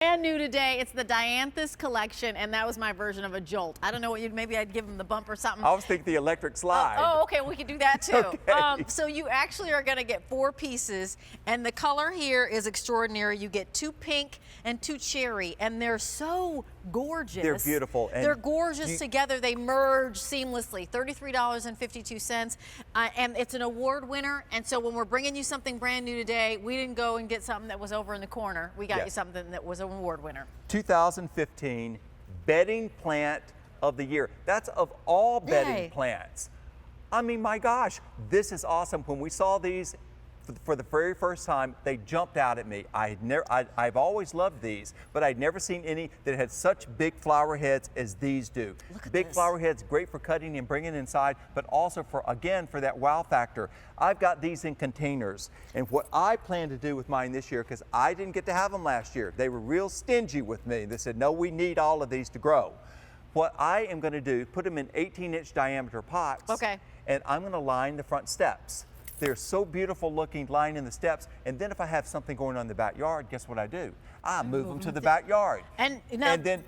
Brand new today, it's the Dianthus collection, and that was my version of a Jolt. I don't know what maybe I'd give them the bump or something. I was thinking the electric slide. Oh, okay, we could do that too. Okay. So you actually are gonna get 4 pieces, and the color here is extraordinary. You get 2 pink and 2 cherry, and they're so gorgeous. They're beautiful. And they're gorgeous together. They merge seamlessly. $33.52, and it's an award winner. And so when we're bringing you something brand new today, we didn't go and get something that was over in the corner. We got you something that was an award winner. 2015 bedding plant of the year. That's of all bedding plants. I mean, my gosh, this is awesome. When we saw these for the very first time, they jumped out at me. I've always loved these, but I'd never seen any that had such big flower heads as these do. Big flower heads, great for cutting and bringing inside, but also for, again, for that wow factor. I've got these in containers, and what I plan to do with mine this year, because I didn't get to have them last year, they were real stingy with me. They said, no, we need all of these to grow. What I am going to do, put them in 18-inch diameter pots, and I'm going to line the front steps. They're so beautiful looking, lining the steps. And then if I have something going on in the backyard, guess what I do? I move them to the backyard. And then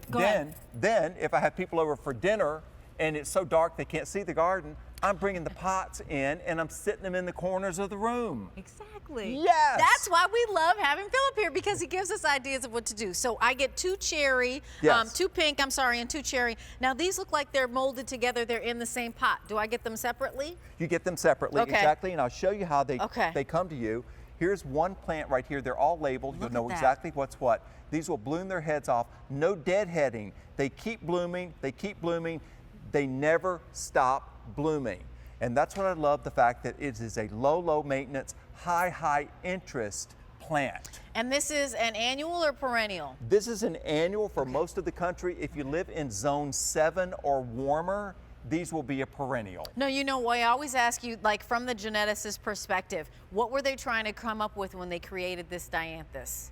if I have people over for dinner and it's so dark they can't see the garden, I'm bringing the pots in and I'm sitting them in the corners of the room. Exactly. Yes. That's why we love having Philip here, because he gives us ideas of what to do. So I get 2 cherry, 2 pink, and 2 cherry. Now these look like they're molded together. They're in the same pot. Do I get them separately? You get them separately, exactly, and I'll show you how they come to you. Here's one plant right here. They're all labeled. You'll know exactly what's what. These will bloom their heads off. No deadheading. They keep blooming. They keep blooming. They never stop blooming. And that's what I love, the fact that it is a low maintenance, high interest plant. And this is an annual or perennial? This is an annual for most of the country. If you live in zone 7 or warmer, these will be a perennial. No, you know, I always ask you, like, from the geneticist perspective, what were they trying to come up with when they created this Dianthus?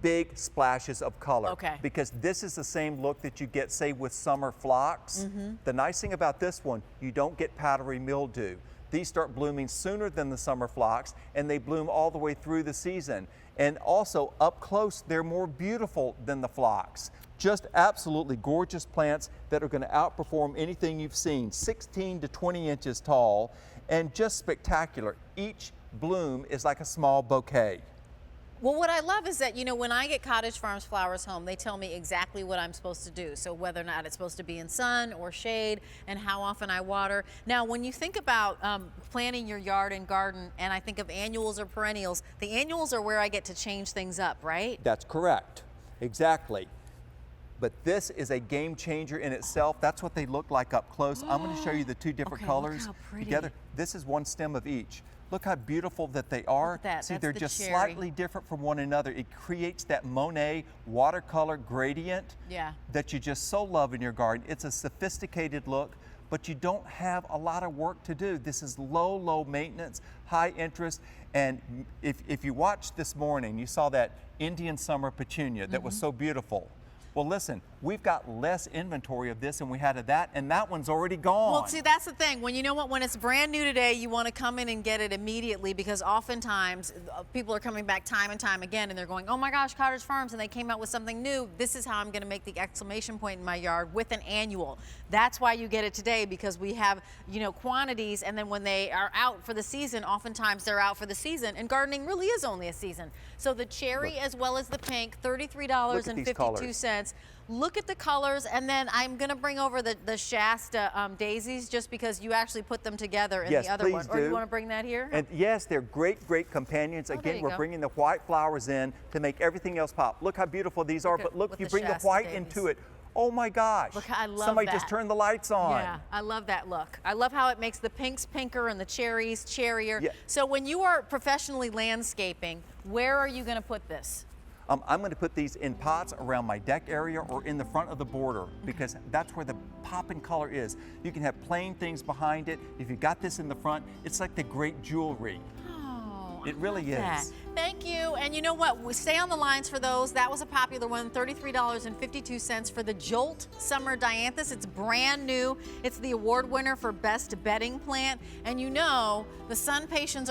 Big splashes of color. Because this is the same look that you get, say, with summer phlox. The nice thing about this one, you don't get powdery mildew. These start blooming sooner than the summer phlox, and they bloom all the way through the season. And also, up close, they're more beautiful than the phlox. Just absolutely gorgeous plants that are going to outperform anything you've seen. 16 to 20 inches tall, and just spectacular. Each bloom is like a small bouquet. Well, what I love is that, you know, when I get Cottage Farms flowers home, they tell me exactly what I'm supposed to do. So whether or not it's supposed to be in sun or shade, and how often I water. Now, when you think about planting your yard and garden, and I think of annuals or perennials, the annuals are where I get to change things up, right? That's correct. Exactly. But this is a game changer in itself. That's what they look like up close. I'm going to show you the 2 different colors together. This is one stem of each. Look how beautiful that they are. See, they're just slightly different from one another. It creates that Monet watercolor gradient that you just so love in your garden. It's a sophisticated look, but you don't have a lot of work to do. This is low maintenance, high interest. And if you watched this morning, you saw that Indian summer petunia that was so beautiful. Well, listen, we've got less inventory of this than we had of that, and that one's already gone. Well, see, that's the thing. When you know what, when it's brand new today, you want to come in and get it immediately, because oftentimes people are coming back time and time again, and they're going, oh my gosh, Cottage Farms, and they came out with something new. This is how I'm going to make the exclamation point in my yard with an annual. That's why you get it today, because we have, you know, quantities, and then when they are out for the season, oftentimes they're out for the season, and gardening really is only a season. So the cherry as well as the pink, $33.52. Look at the colors, and then I'm going to bring over the Shasta daisies, just because you actually put them together in the other one. Or you want to bring that here? And yes, they're great companions. Again, we're bringing the white flowers in to make everything else pop. Look how beautiful these are, but look, you bring the white into it. Oh my gosh. Look, I love Somebody just turned the lights on. Yeah, I love that look. I love how it makes the pinks pinker and the cherries cherrier. So when you are professionally landscaping, where are you going to put this? I'm going to put these in pots around my deck area or in the front of the border, because that's where the pop in color is. You can have plain things behind it. If you got this in the front, it's like the great jewelry. It really is. Thank you. And you know what? We stay on the lines for those. That was a popular one, $33.52 for the Jolt Summer Dianthus. It's brand new. It's the award winner for Best Bedding Plant. And you know, the sun patients are